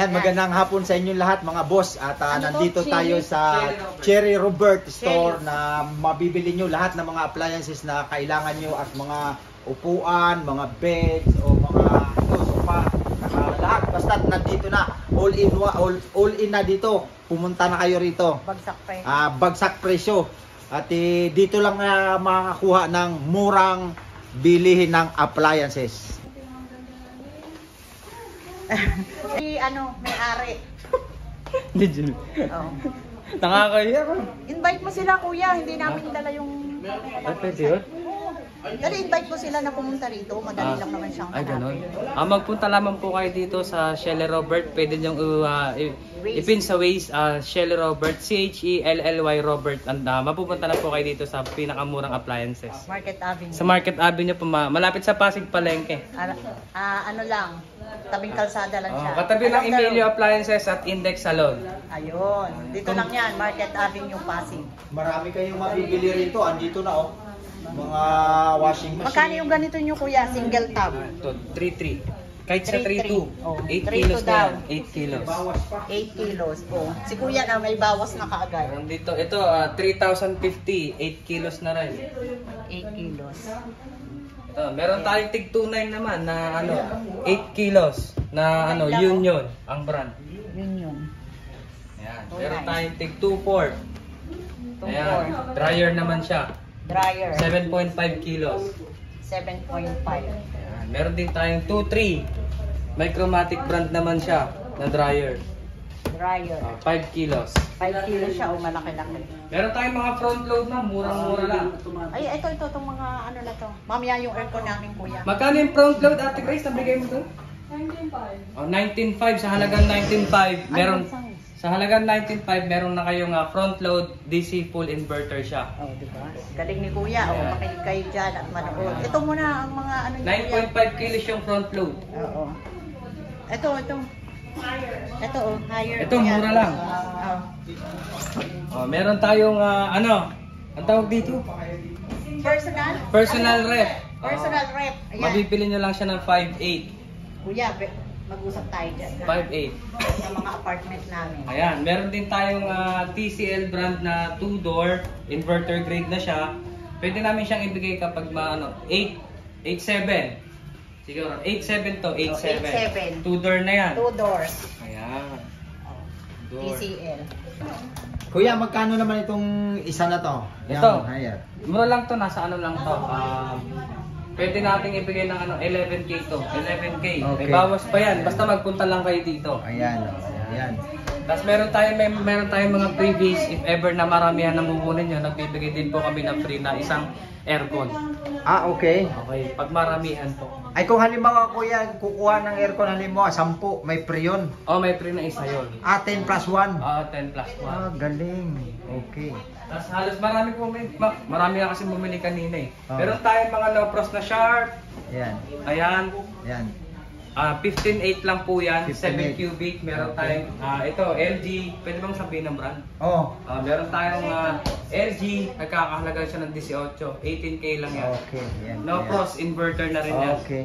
Ayan, magandang hapon sa inyo lahat mga boss. At nandito tayo sa Cherry Robert Store na mabibili nyo lahat ng mga appliances na kailangan nyo at mga upuan, mga beds o mga sofa, lahat. Basta nandito na, all in na dito. Pumunta na kayo rito. Bagsak presyo. Bagsak presyo. At dito lang makakuha ng murang bilihin ng appliances. May-ari. Legit. Oh. Nakakahiya ko. Invite mo sila, kuya. Hindi namin dala yung... Ay, pwede yun? Dali, invite mo sila na pumunta rito. Madali lang naman siyang Ay, ganun. hanapin. Magpunta lamang po kayo dito sa Shelly Robert. Pwede niyong ipin sa Waze, Shelly Robert, Chellly Robert. And mapupunta na po kayo dito sa pinakamurang appliances. Market Avenue. Sa Market Avenue po, malapit sa Pasig Palengke. Ano lang, tabing kalsada lang siya. Katabi ng Alam Emilio na- Appliances at Index Salon. Ayun. Dito lang yan, Market Avenue, Pasig. Marami kayong mabibili rito. Andito na oh. Mga washing machine. Magkano yung ganito nyo, kuya? Single tab. Ito, 3-3. Kahit sa 3-3. 3-2, Oh, 8 3-2 kilos na daw. yan. 8 kilos. Bawas pa. 8 kilos. Oh. Si kuya na may bawas na kaagad. Meron dito, ito 3,050, 8 kilos na rin. 8 kilos. Ito, meron tayong tig 29 naman na 8 kilos na Union ang brand. Yun. Ayan. 29. Meron tayong tig 24. Ayan, dryer naman siya. Dryer. 7.5 kilos. 7.5. Ayan. Meron din tayong 23. Micromatic brand naman siya na dryer. Dryer. 5 kilos. 5 kilos siya o malaki-laki. Meron tayong mga front load na murang-mura lang. Ay, itong mga ano na to. Mamaya yung aircon namin, kuya. Magkano yung front load, Ate Grace? Nabigay mo to? 19.5. 19.5 sa halagang 19.5. Meron sa halagang 19.5 meron na kayong front load DC full inverter siya. Oh, di ba? Galing ni kuya. O, Yeah. makinig kayo dyan at manood. Ito muna ang mga ano ni kuya. 9.5 kilos yung front load. Oo. Ito. Ito, higher. Ito, mura lang. Meron tayong ang tawag dito? Personal rep. Personal rep. Ayan. Mabibili nyo lang siya ng 5.8. Kuya, mag-usap tayo dyan. 5.8. Sa mga apartment namin. Ayan, meron din tayong TCL brand na 2-door, inverter grade na siya. Pwede namin siyang ibigay kapag 8.7. Siguro, 8.7 to, 8.7. 8.7. 2-door na yan. 2 doors. Ayan. Door. TCL. Kuya, magkano naman itong isa na to? Ito. Higher. Mura lang to, nasa ano lang to. Pwede nating ibigay ng 11K to. 11K. May Okay. bawas pa yan. Basta magpunta lang kayo dito. Ayan. Ayan. Tapos meron tayong mga freebies. If ever na maramihan na mumunin nyo, nagbibigay din po kami ng free na isang aircon. Okay. Okay, pag maramihan po. Ay kung halimbawa kuya, kukuha ng aircon halimbawa 10, may free yun. May free na isa yun. 10 plus 1. 10 plus 1. Galing. Okay. Tapos halos marami na kasi bumili kanina eh. Oh. Meron tayong mga low pros na Sharp. Ayan. Ayan. Ayan. 15.8 lang po yan. 7 15.8. cubic. Meron Okay. tayong, ito, LG. Pwede bang sabihin ng brand? Oh. Meron tayong LG. Nagkakahalaga siya ng 18. 18K lang yan. Okay. Ayan. No Ayan. pros, inverter na rin yan. Okay.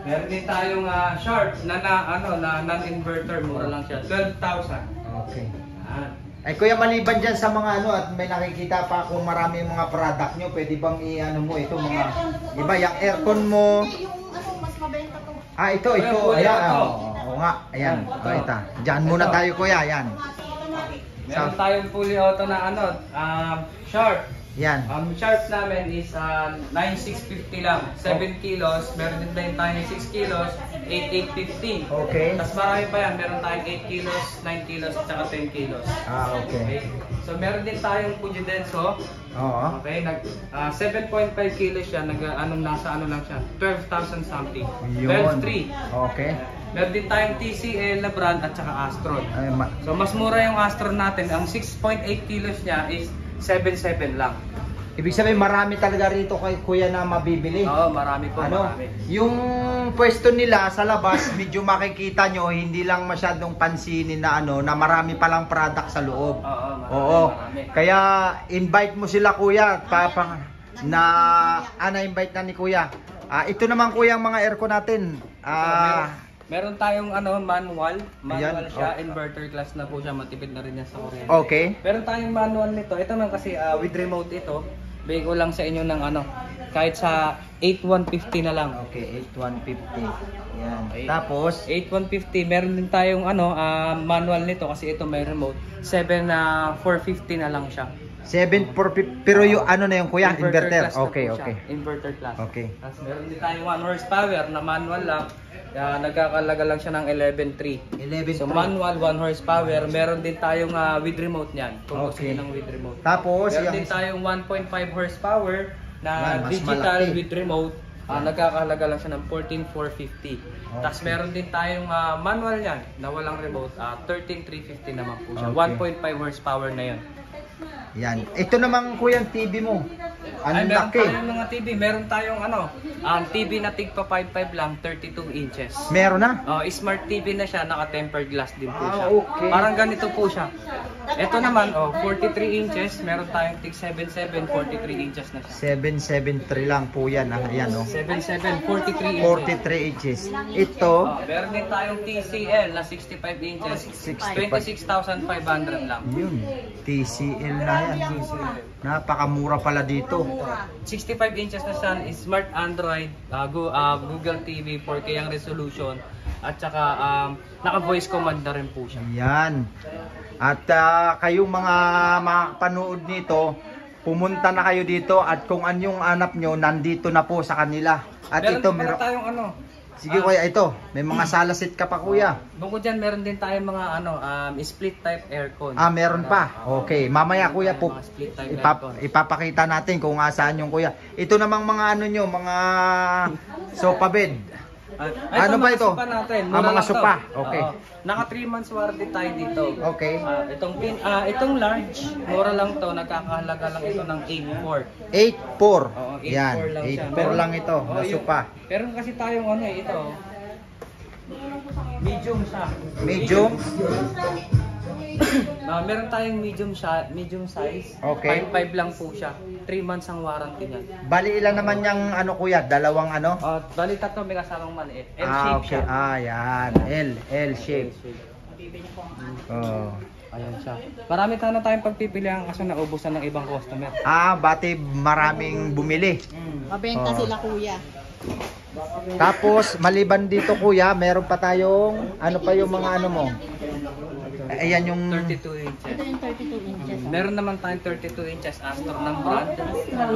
Meron din tayong Sharp na non-inverter. Mura lang siya. 12,000. Okay. Ayan. Ay kuya, maliban dyan sa mga at may nakikita pa kung marami mga product nyo, pwede bang mo ito mga iba yung aircon mo. Yung mas mabenta to. Ito. Kuya, Ayan. ito. Oo nga. Ayan. Ito. Ito. Diyan muna Ito. tayo kuya. Ayan. Meron tayong fully auto na Sharp. Yan. Sharp namin is 9,650 lang. 7 kilos. Meron din tayong 6 kilos. 8,850. Okay. Tapos marami pa yan. Meron tayong 8 kilos, 9 kilos, at saka 10 kilos. Okay. So meron din tayong Pujidenso. Oo. Okay. 7.5 kilos siya. Nasa lang siya. 12,000 something. Yun. 12,300. Okay. Meron din tayong TCL na brand at saka Astron. Ay, So mas mura yung Astron natin. Ang 6.8 kilos niya is 7.7 lang. ibig sabihin marami talaga rito kay kuya na mabibili. Oo, marami po, marami. Yung pwesto nila sa labas, medyo makikita nyo, hindi lang masyadong pansinin na na marami palang product sa loob. Oo, marami. Kaya invite mo sila kuya, na invite na ni kuya. Ito naman kuya ang mga aircon natin. Meron tayong manual. Manual Ayan, siya, inverter class na po siya, matipid na rin yan sa kuryente. Okay. Meron tayong manual nito. Ito man kasi with remote ito. Bigay ko lang sa inyo ng kahit sa 8150 na lang. Okay, 8150. Yan. Tapos 8150, meron din tayong manual nito kasi ito may remote. 7450 na lang siya. 7450, pero yung ano na yung kuya, inverter. class na Okay, po siya. okay. Inverter class. Okay. Tapos meron din tayong 1 horsepower na manual lang. Nagkakalaga lang siya ng 11.3. 11. So manual 1 horsepower, meron din tayong with remote niyan. Kung gusto Okay. niyo ng with remote. Tapos Meron yung din tayong 1.5 horsepower na Yan, mas digital malaki. with remote. Nagkakahalaga lang siya ng 14,450. Tapos meron din tayong manual yan na walang remote, 13,350 naman po siya. Okay. 1.5 horsepower na yan. yan. Ito namang kuya, TV mo. Ay, Ang meron laki. tayong mga TV. Meron tayong TV na tigpa 5.5 lang, 32 inches. Meron na? Smart TV na siya, naka-tempered glass din po siya. Okay. Parang ganito po siya. Ito naman, 43 inches. Meron tayong tig 7.7, 43 inches na siya. 773 lang po yan. Yan, oh. 7.7, 43 inches. 43 inches. Ito, Meron din tayong TCL na 65 inches. 26,500 lang. yun. TCL na yan. Napakamura pala dito. 65 inches na siya, smart Android, Google TV, 4K ang resolution, at saka naka-voice command na rin po siya. Yan. At kayong mga makapanood nito, pumunta na kayo dito at kung anyong hanap nyo, nandito na po sa kanila. At ito, meron meron. tayong Sige kuya, ito. May mga salasit ka pa kuya. bukod dyan, meron din tayong mga split type aircon. Meron pa. Okay. Mamaya kuya po, Mga split type aircon. ipapakita natin kung saan yung kuya. Ito namang mga ano nyo, mga sofa bed. Ano ba ito? Sopa natin. Mga Mura lang sopa. to. Okay. Oo. Naka 3 months warranty tayo dito. Okay. Itong large, mura lang to, nagkakahalaga lang ito ng 8.4. 8.4. Oo, 8.4 Yan. lang siya. 8.4 lang ito, Oo, na sofa. Pero kasi tayong ito. Medium siya. Medium? Meron tayong medium size. Okay. 5.5 lang po siya. 3 months ang warranty niya. Bali ilan naman yung ano kuya? Dalawang ano? Bali tatlo, may kasamang maliit. L-shape Okay. siya. Yan. L shape. Oh. Ayan siya. Marami na tayong pagpipilian kasi naubusan ng ibang customer. Bati maraming bumili. Mabenta Oh. sila kuya. Tapos maliban dito kuya, meron pa tayong ano pa yung mga ano mo? Ayan yung 32 inches. Ito yung 32 inches. Meron naman tayong 32 inches Astor ng brand.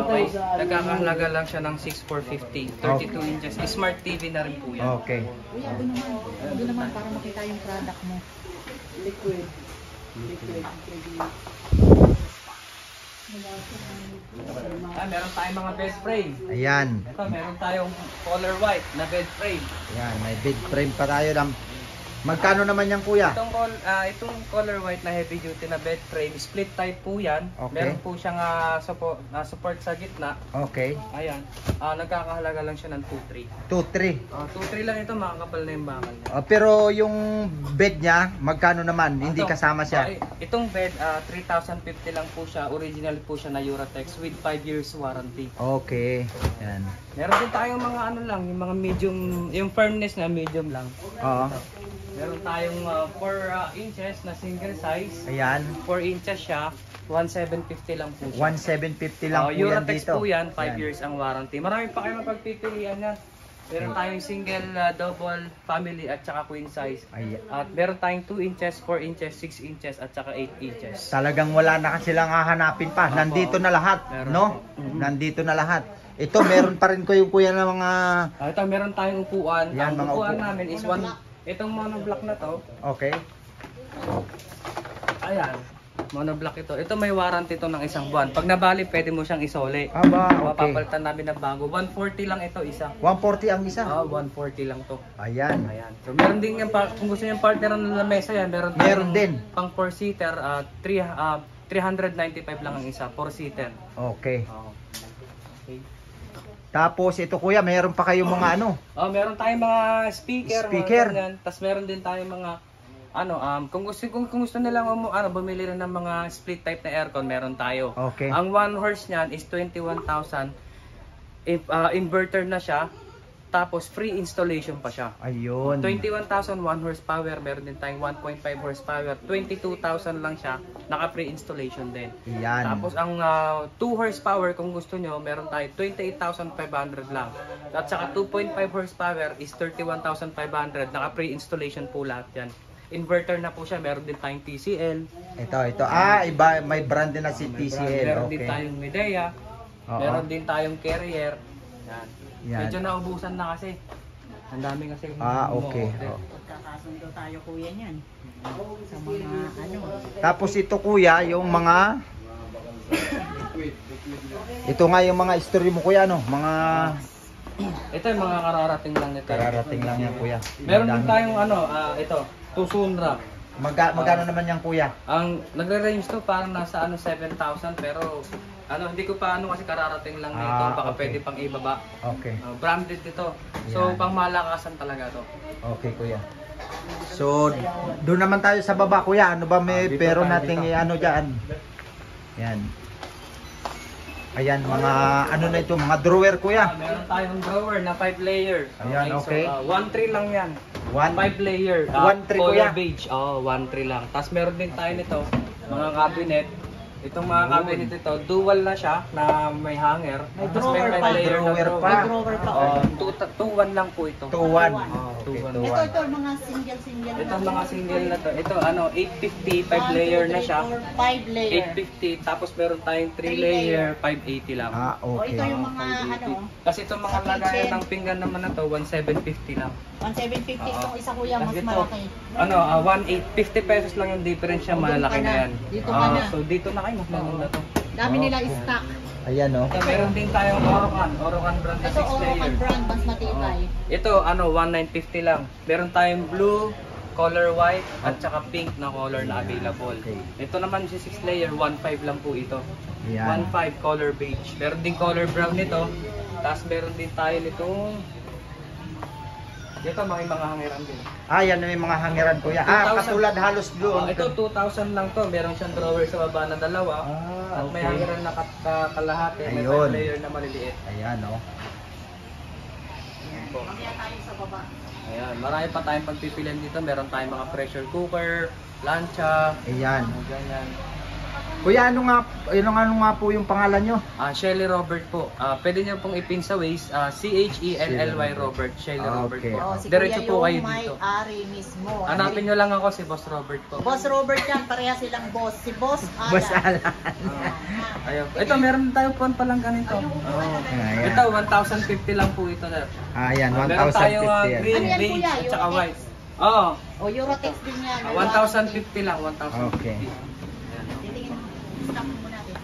Okay. Nagkakahalaga lang siya ng 6,450. 32 inches. Smart TV na rin po yan. Okay. Kuya, abo naman para makita yung product mo. Liquid. Meron tayong mga bed frame. Ayan. Ito, meron tayong color white na bed frame. Ayan, may bed frame pa tayo. Magkano naman yan kuya? Itong color white na heavy duty na bed frame, split type po yan. Okay. Meron po siyang support sa gitna. Okay. Ayan. Nagkakahalaga lang siya ng 2.3. 2-3. 2.3 lang ito, makakapal na yung bakal niya. Pero yung bed niya, magkano naman? Hindi kasama siya. Itong bed, 3,050 lang po siya. Original po siya na Uratex with 5 years warranty. Okay. Yan. Meron din tayong mga yung mga medium, yung firmness na medium lang. Oo. Meron tayong 4 inches na single size. Ayan. 4 inches siya, 1,750 lang po siya. 1,750 lang po yan Uratex dito. po yan, 5 years ang warranty. Marami pa kayong mapagpipilian yan. Meron tayong single, double, family at saka queen size. Ayan. At meron tayong 2 inches, 4 inches, 6 inches at saka 8 inches. Talagang wala na silang hahanapin pa. Nandito na lahat, Meron. no? Nandito na lahat. Ito, meron pa rin ko yung kuya ng mga... Ito, meron tayong upuan. Yan, Ang mga upuan upuan. namin is itong monoblock na to. Okay. Ayan, monoblock ito. Ito may warranty to ng 1 buwan. Pag nabali, pwede mo siyang isole. Aba, okay. Mapapalitan namin na bago. 140 lang ito isa. 140 ang isa. 140 lang to. Ayan. Ayan. So meron din yung kung gusto niyo partner ng lamesa yan, meron din. Pang 4-seater, 395 lang ang isa, 4-seater. Okay. Okay. Tapos ito kuya, meron pa kayong mga ano? Meron tayong mga speaker. Speaker. Tapos meron din tayong mga kung gusto nilang bumili rin ng mga split type na aircon, meron tayo. Okay. Ang 1 horse niyan is 21,000. Inverter na siya. Tapos free installation pa siya. Ayun. 21,000 1 horsepower, meron din tayong 1.5 horsepower, 22,000 lang siya, naka-free installation din. Yan. Tapos ang 2 horsepower kung gusto nyo, meron tayo 28,500 lang. At saka 2.5 horsepower is 31,500, naka-free installation po lahat yan. Inverter na po siya, meron din tayong TCL. Ito. Iba, may brand din na si TCL. Meron din Okay. tayong Medea, Oo. meron din tayong Carrier. Yan. Yan. Medyo naubusan na kasi. Ang dami kasi. Okay. umorder. Oh. Pagkakasundo tayo kuya niyan. Sa mga ano. Tapos ito kuya, yung mga ito nga yung mga history mo kuya, no? Mga Ito yung mga kararating lang nito. kararating lang yan kuya. Meron din Madami. tayong ito, Tucson Magkano naman yan kuya? Ang nagre-range to parang nasa 7,000 pero hindi ko pa kasi kararating lang nito, baka okay. pwede pang ibaba. Okay. Branded ito. So Yan. pang malakasan talaga to. Okay kuya. So, doon naman tayo sa baba kuya. Ano ba may Dito pero tayo, nating dito. ano diyan? Yan. Ayan, mga ano na ito, mga drawer kuya. Meron tayong drawer na 5 layer. Ayan, okay. So 1.3 lang yan. 5 layer. 1.3 color kuya. beige. 1.3 lang. Tapos meron din tayo nito, mga cabinet. Itong mga cabinet ito, dual na siya na may hanger. May Tapos drawer may pa. 5 layer na Drawer pa. May drawer pa. 2-1 lang po ito. 2-1. Okay, Okay, 2-1. Ito mga single. Ito mga single na to. Ito 850, 5 layer na siya. 5 layer. 850, tapos meron tayong 3 layer, 580 lang. O ito Okay. yung mga 580. Kasi itong mga sa lagayan kitchen. ng pinggan naman na to, 1,750 lang. 1,750 itong isa kuya, mas Tapos ito, malaki. 1,850 pesos lang yung difference niya, O, doon malalaki ka na na. yan. Dito ka na. So dito na kayo, mas maganda to. Dami nila Okay. stock. Ayan oh. Ito, meron din tayong Orocan brand na Ito 6 layer. Orocan brand, mas matibay. Ito 1,950 lang. Meron tayong blue, color white, at saka pink na color na available. Okay. Ito naman si 6 layer, 1,500 lang po ito. Ayan. 1,500 color beige. Meron din color brown nito. Tapos meron din tayo nitong ito mga hangiran din. Yan may mga hangiran kuya. 2,000. Katulad halos doon. Ito 2,000 lang to. Meron siyang drawer sa baba na dalawa. At may okay. hangiran na kalahati. May Ayun. 5 layer na maliliit. Ayan oh. Mamaya tayo sa baba. Ayan, marami pa tayong pagpipilian dito. Meron tayong mga pressure cooker, plancha, Ayan. ganyan. Kuya, ano nga po yung pangalan nyo? Shelly Robert po. Pwede niyo pong ipin sa Waze, CHELLY Robert, Shelly Robert Okay. po. Si Diretso kuya po kayo yung dito. may-ari mismo. Hanapin niyo lang ako si Boss Robert po. Boss Robert yan, pareha silang boss. Si Boss Alan. Boss Alan. Ayun. Ito, meron tayong phone pa lang ganito. Ayan. Ito, 1,050 lang po ito, sir. Ayan, Meron tayong 1,050 yan. green, Ano yan, beige, kuya? at saka Eurotex? white. Oo. O Eurotex din yan. 1,050 lang, 1,050. Okay. Titingin mo. Stop mo natin.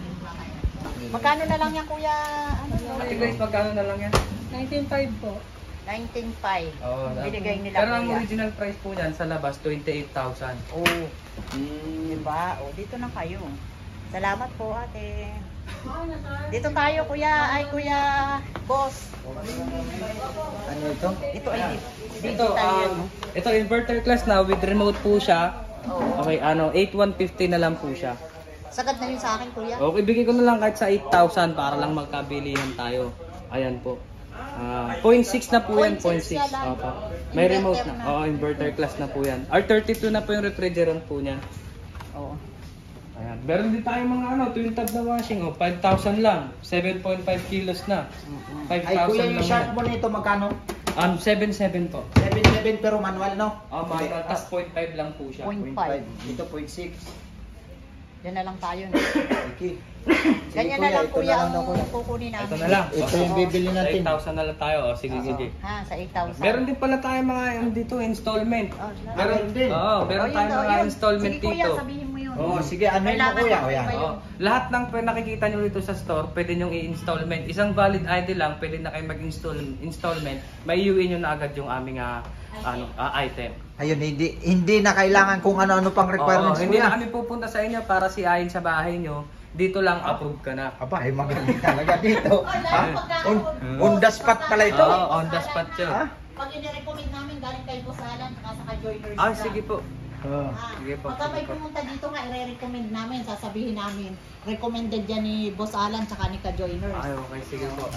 Magkano na lang yan kuya? Ano? Ate Grace, magkano na lang yan? 19.5 po. 19.5. Oo. Binigay nila Pero ang kuya. original price po niyan sa labas, 28,000. Oh. Diba? O, dito na kayo. Salamat po ate. Dito tayo kuya. Ay kuya boss. Ano ito? Ito ay Ito, digital yan. ito inverter class na with remote po siya. Oh. Okay, 8,150 na lang po siya. Sagad na yun sa akin kuya. Okay, bigay ko na lang kahit sa 8,000 para lang magkabilihan tayo. Ayan po. 0.6 na po yan, 0.6. 0.6 yan lang. Opo. May remote Inverter na. na. Oo, inverter class na po yan. R32 na po yung refrigerant po niyan. Oo. Ayan. Meron din tayong mga twin tab na washing. 5,000 lang. 7.5 kilos na. 5,000 Ay kuya, yung lang sharp yan. mo nito magkano? 7.7 po. 7.7 pero manual no? Manual, tas 0.5 lang po siya. 0.5. 0.5. Ito 0.6. Yan na lang tayo. Okay. Ganyan Sige, na lang ito kuya na ang lang kuya. kukunin namin. Ito na lang. Ito yung bibili natin. Sa 8,000 na lang tayo. Sige, sige. Ha, sa 8,000. Meron din pala tayo mga dito installment. Meron din. Meron Oh, tayong yun, mga yun. installment Sige kuya, dito. sabihin mo yun. Oh, sige, ano yun Kailangan kuya? ko O yan. ba yun? Lahat ng nakikita nyo dito sa store, pwede nyo i-installment. Isang valid ID lang, pwede na kayo mag-installment. May iuwi nyo na agad yung aming item. Ayun, hindi na kailangan kung ano-ano pang requirements Oo, hindi kuya. na kami pupunta sa inyo para siyahin sa bahay nyo. Dito lang approve ka na. Aba, ay magaling talaga dito. On the spot pala ito. Oo, on the spot yun. Ha? Pag i-recommend namin galing kay Boss Alan at sa joiners. Sige po. Oh. Sige po, Pagka may sige po. pumunta dito nga, i-recommend namin, sasabihin namin, recommended yan ni Boss Alan tsaka ni ka-joiners. Okay, sige po.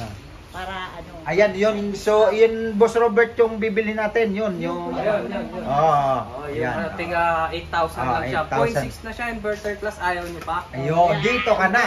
Para ano. Ayan, yun. So, yun, Boss Robert, yung bibili natin. Yun, yung... Ayun. Oo. Yung Ayan. tiga 8,000 lang siya. 8,000. 0.6 na siya, inverter class, ayaw nyo pa. Ayun, dito ka na.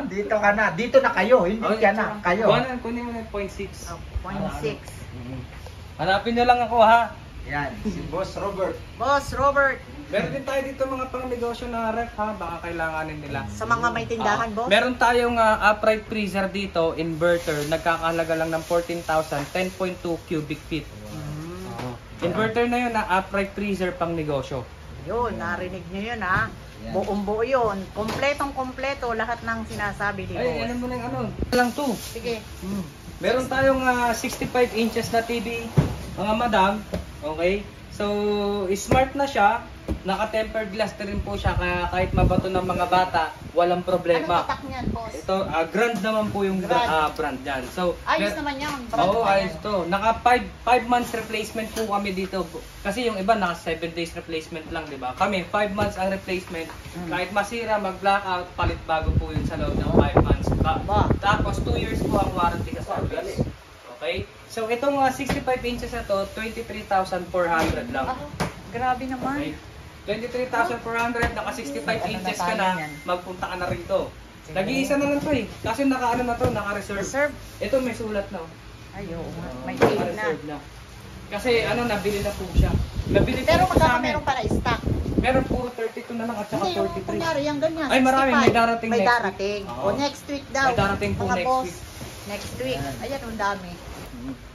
Dito ka na. Dito na kayo. Hindi ka na. Kayo. Kunin mo na yung 0.6. 0.6. Hanapin nyo lang ako ha. Yan, si Boss Robert. Boss Robert, Meron din tayo dito mga pang negosyo na ref ha, baka kailanganin nila. sa mga may tindahan, boss? Meron tayong upright freezer dito, inverter, nagkakahalaga lang ng 14,000, 10.2 cubic feet. Inverter na yun na upright freezer pang negosyo. Yun, narinig nyo yun ha. Buong buo yun. Kompletong-kompleto lahat ng sinasabi ni Ay, boss. ano mo na yung ano? Lang to. Sige. Meron tayong 65 inches na TV, mga madam. Okay? So, smart na siya. Naka-tempered glass na rin po siya. Kaya kahit mabato ng mga bata, walang problema. Anong tatak niyan, boss? Ito, Grand naman po yung Grand. brand yan. So, Ayos naman yan. Oo, ayos to. Naka 5 months replacement po kami dito. Kasi yung iba naka 7 days replacement lang, di ba? Kami 5 months ang replacement. Kahit masira, mag-blackout, palit bago po yun sa loob ng 5 months. Tapos 2 years po ang warranty ka service. Okay? So itong 65 inches na to, 23,400 lang. Grabe naman. Okay? 23,400, naka 65 inches ka na, magpunta ka na rito. Nag-iisa na lang to eh. Kasi naka-ano na to, naka-reserve. Reserve? Ito may sulat na. Ayo, may date na. Naka-reserve na. Kasi ano, nabili na po siya. Nabili Pero po ito sa magkano amin. meron para stock? Meron puro 32 na lang at saka Hindi, yung 43. kunyari, yung ganyan. Ay, marami. 65. May darating May next darating. week. O next week daw. May darating po mga next boss. week. Next week. Ayan, ang dami.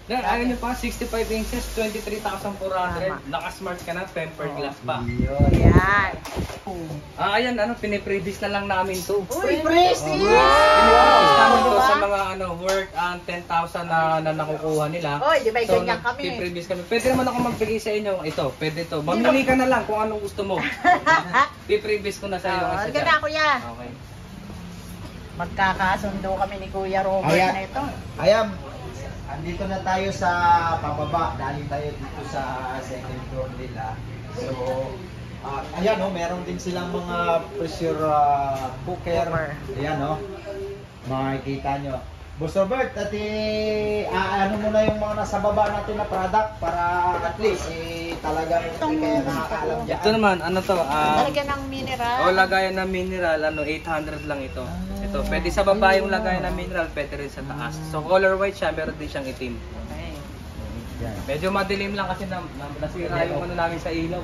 Then, ayaw nyo pa, 65 inches, 23,400. Naka-smart ka na, tempered glass pa. Ayan. Ayan, ano, piniprevis na lang namin to. Uy, prestige! Piniprevis namin to Diba? sa mga ano, worth 10,000 na nakukuha nila. Oy, di ba ganyan kami? Piprevis kami. Pwede naman ako magbigay sa inyo. Ito, pwede to. Mamili ka na lang kung anong gusto mo. Piprevis ko na sa iyo. Halika na, kuya. Okay. Magkakasundo kami ni Kuya Robert Ayan. na ito. Ayan, andito na tayo sa pababa. Dahil tayo dito sa second floor nila. So, ayan meron din silang mga pressure cooker. Ayan makikita nyo. Boss Robert, ano muna yung mga nasa baba natin na product para at least talagang hindi kayo nakakaalam dyan. Ito naman, ano to? Talagyan ng mineral. Lagayan ng mineral, 800 lang ito. Ito, pwede sa baba yung lagayan ng mineral, pwede rin sa taas. So color white siya, meron din siyang itim. Okay. Yan. Medyo madilim lang kasi nasira yung ano namin sa ilaw.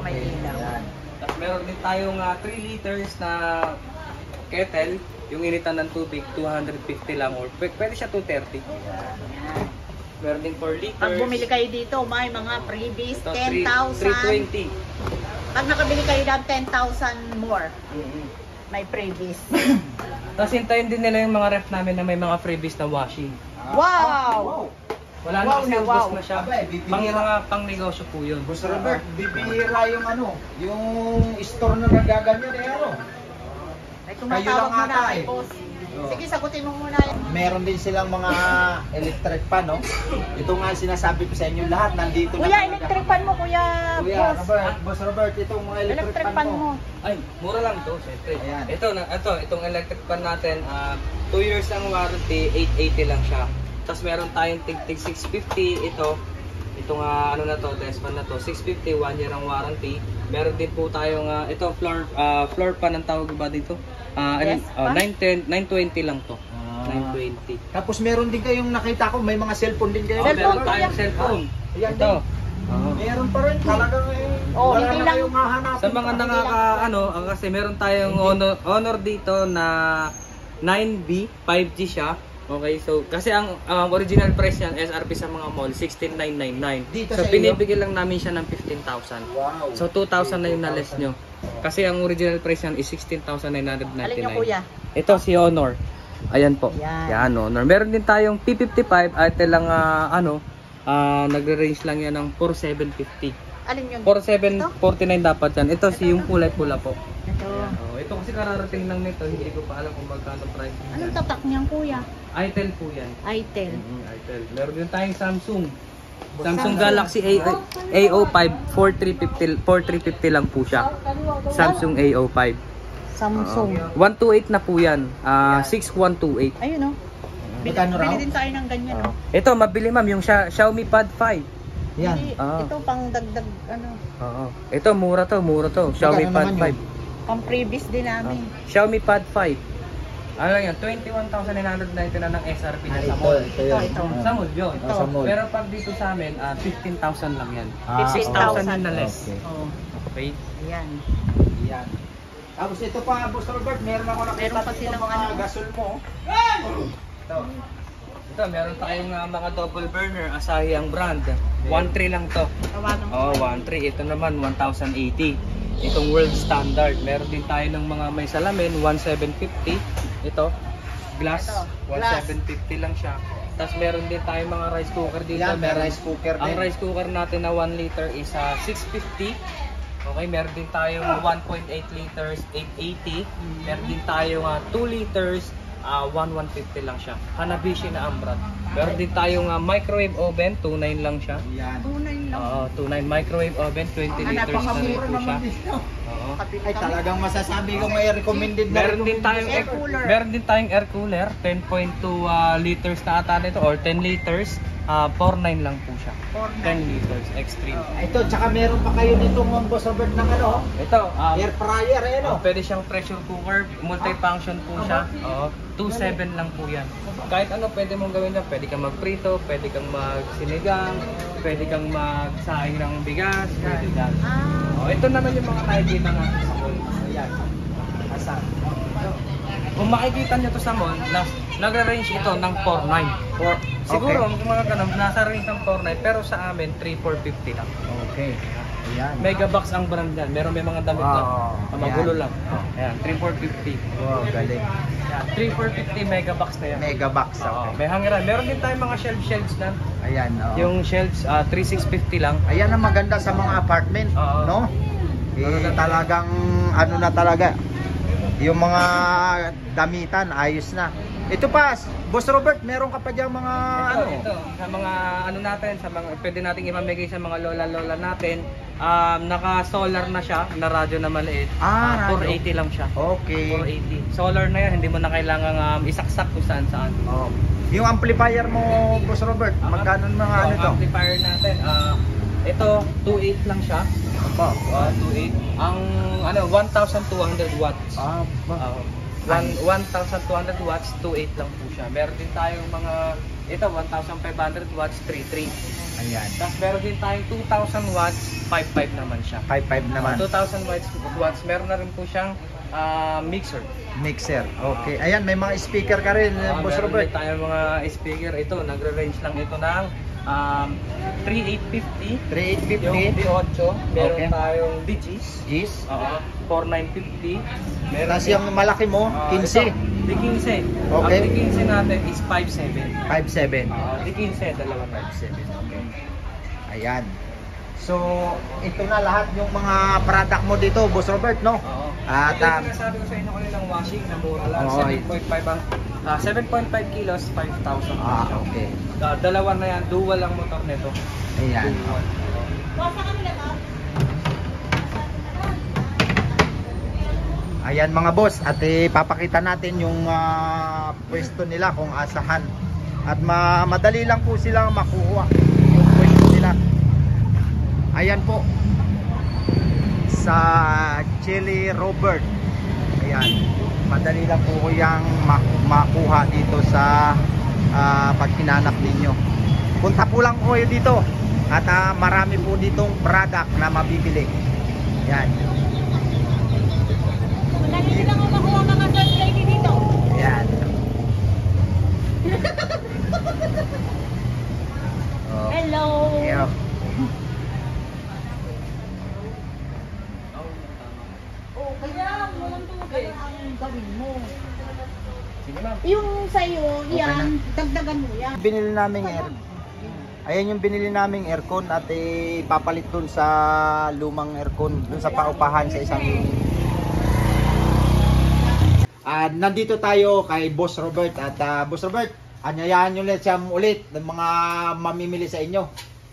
May okay. ilaw. Yan. Tapos meron din tayong 3 liters na kettle. Yung initan ng tubig, 250 lang or pwede siya 230. Meron din 4 liters. Pag bumili kayo dito, may mga freebies, Ito, 10,000. 320. Pag nakabili kayo ng 10,000 more, may freebies. Tapos hintayin din nila yung mga ref namin na may mga freebies na washing. Wow! Wala na Wow kasi na ubos wow. na siya. Abay, bibihira. Pang negosyo po yun. Boss Robert, bibihira yung yung store na nagaganyan May Kayo tumatawag lang muna ata kay eh. boss. Sige, sagutin mo muna yan. Meron din silang mga electric pan, Ito nga sinasabi ko sa inyo lahat, nandito Kuya, electric fan mo, Kuya Kuya, boss. Boss Robert, itong mga Electric fan mo. Ay, mura lang to, syempre. Ayan. Itong electric pan natin, 2 years ang warranty, 880 lang siya. Tapos meron tayong tig 650, itong ano na to, test pan na to, 650, 1 year ang warranty. Meron din po tayong ito floor pan ang tawag ba dito? Yes, pan? 920 lang to. 920. Tapos meron din kayong nakita ko, may mga cellphone din kayo. Meron Cellphone, tayong kuya. cellphone. Ayan Ito. Meron pa rin, talagang Oh, wala hindi na lang- kayong hahanapin. Sa mga kasi meron tayong honor dito na 9B, 5G siya. Okay, so kasi ang original price niyan SRP sa mga mall 16,999. Dito So sa iyo? binibigyan lang namin siya ng 15,000. Wow. So 2,000 na yung na-less nyo. Kasi ang original price niyan is Alin nyo, 16,999. Kuya? Ito si Honor. Ayan po. Yan. Yan Honor. Meron din tayong P55 at lang nagre-range lang yan ng 4,750. Alin yun? 4,749 dapat yan. Ito si yung kulay pula po. Ito. Ito kasi kararating lang nito, hindi ko pa alam kung magkano price. Anong tatak niyan, Kuya? Itel po yan. Itel. Itel. Meron din tayong Samsung. Samsung Galaxy A05 4350 lang po siya. Samsung A05. Samsung. 128 na po yan. 6128. Ayun, oh. Magkano raw? Bili din tayo ng ganyan, no? Ito, mabili ma'am, yung Xiaomi Pad 5. Yan. Hindi, Ah. ito pang dagdag, ano, Oo. Ito, mura to. Xiaomi Magkano Pad naman 5. pang previous din namin. Xiaomi Pad 5. Ano lang yan, 21,999 ng SRP na sa Ito, mall. ito yun. Ito. Ah. Sa mall yun. Ah, sa mall. Pero pag dito sa amin, 15,000 lang yan. Ah, 6,000 yun na less. Okay. Oo. Okay. Ayan. Yan. Tapos ito pa, Boss Robert, meron ako nakita Meron pa dito silang mga ano. gasol mo. Ito. Ito, meron tayong mga double burner, Asahi ang brand. 1.3 lang to. Tawagan ko. Oh, 1.3. Ito naman, 1,080. Itong world standard. Meron din tayo ng mga may salamin, 1,750. Ito, glass, Ito, glass. 1,750 lang siya. Tapos meron din tayo mga rice cooker dito. Yan, may rice cooker din. Ang rice cooker natin na 1 liter is 650. Okay, meron din tayong 1.8 liters, 880. Meron din tayong 2 liters, 1,150 lang siya. Hanabishi na ang brand. Meron din tayong microwave oven, 2.9 lang siya. Yan. Tunay lang. Oo, 2.9 microwave oven, 20 liters na rin Napakamura po siya. naman dito. Oo. Kapit Ay, kami. talagang masasabi ko may recommended na Meron din tayong Air cooler. Meron din tayong air cooler, 10.2 liters na ata nito or 10 liters, 4.9 lang po siya. 4.9. 10 liters extreme. Ito, tsaka meron pa kayo nito ng Boss Robert ng ano, Ito, air fryer, eh, no? pwede siyang pressure cooker, multi-function po siya. Oo, 2.7 lang po yan. Kahit ano pwede mong gawin yan, pwede kang magprito, pwede kang magsinigang, pwede kang magsaing ng bigas, pwede yan. Ah. Oh, ito naman yung mga nakikita natin sa mall. Ayan. Asan? Kung makikita nyo to sa mall, nag-range ito ng 4.9. Siguro, Okay. mga ganun, nasa range ng 4.9, pero sa amin, 3.450 lang. Okay. Ayan. Megabox ang brand yan. Meron may mga damit lang. Wow. Magulo Yan. lang. Ayan, 3.450. Wow, galing. Ayan, 3.450 megabox na yan. Megabox, Oo, okay. may hangiran. Meron din tayong mga shelves na. Ayan, oh. Yung shelves, 3,650 lang. Ayan ang maganda sa mga apartment, Oo. no? Talagang ano na talaga. Yung mga damitan ayos na. Ito pa, Boss Robert, meron ka pa diyang mga Ito, sa mga ano natin, sa mga pwede nating ipamigay sa mga lola-lola natin. Naka-solar na siya, na radyo na maliit. Ah, radyo. 480 lang siya. Okay. 480. Solar na yan, hindi mo na kailangan isaksak kung saan-saan. Oh. Yung amplifier mo, Boss Robert, magkano mga ano to? Amplifier natin, ito 2.8 lang siya. Opo. 2.8. Ang ano 1,200 watts. Ah, ba? 1,200 watts, 2.8 lang po siya. Meron din tayong mga ito 1,500 watts, 3.3. Ayan. Tapos meron din tayong 2,000 watts, 5.5 naman siya. 5.5 naman. 2,000 watts, meron na rin po siyang mixer. Mixer. Okay. Ayan, may mga speaker ka rin, Boss Meron Robert. din tayong mga speaker. Ito, nagre-range lang ito ng 3,850. 3850. Yung D8, meron Okay. tayong DGs. Is. 4,950. Tapos yung malaki mo, 15. D15. Okay. Ang D15 natin is 5,700. 5.7. D15, dalawa na. 5.7. Okay. Ayan. So, ito na lahat yung mga product mo dito, Boss Robert, no? Oo. At, Ito yung sinasabi ko sa inyo kanilang washing na mura lang. Oo. 7.5 ang 7.5 kilos, 5,000. okay. Dalawa na yan, dual ang motor nito. Ayan. Dual. Ayan mga boss, at ipapakita natin yung pwesto nila kung asahan. At madali lang po silang makuha yung pwesto nila. Ayan po. Sa Chili Robert. Ayan. Madali lang po yung makuha dito sa pag hinanap ninyo. Punta po lang po kayo dito. At marami po ditong product na mabibili. Ayan. Madali sila kung makuha mga third lady dito. Ayan. Oh. Hello. Yeah. Oh, kaya walang tubig. Ang gawin mo. Sige ma'am. Yung sa'yo, Okay yan, dagdagan mo yan. Binili naming Ayan yung binili naming aircon at ipapalit dun sa lumang aircon, dun sa paupahan sa isang nandito tayo kay Boss Robert at Boss Robert, anyayahan nyo ulit siya ulit ng mga mamimili sa inyo.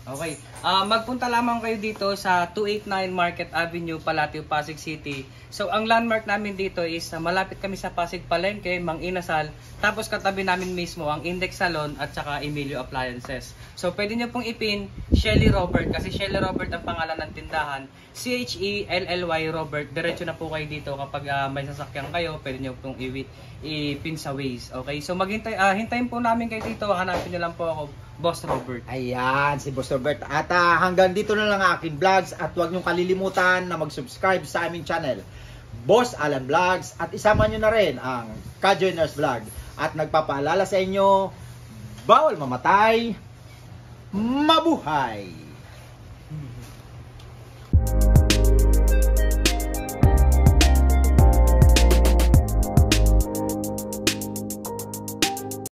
Okay. Magpunta lamang kayo dito sa 289 Market Avenue, Palatio, Pasig City. So, ang landmark namin dito is malapit kami sa Pasig Palengke, Mang Inasal. Tapos katabi namin mismo ang Index Salon at saka Emilio Appliances. So, pwede nyo pong ipin Shelly Robert kasi Shelly Robert ang pangalan ng tindahan. CHELLY Robert. Diretso na po kayo dito kapag may sasakyan kayo. Pwede nyo pong ipin sa Waze. Okay? So, hintayin po namin kayo dito. Hanapin nyo lang po ako, Boss Robert. Ayan, si Boss Robert. At hanggang dito na lang ang aking vlogs at huwag niyong kalilimutan na mag-subscribe sa aming channel, Boss Alan Vlogs, at isama niyo na rin ang Ka-Joiners Vlog. At nagpapaalala sa inyo, bawal mamatay, mabuhay!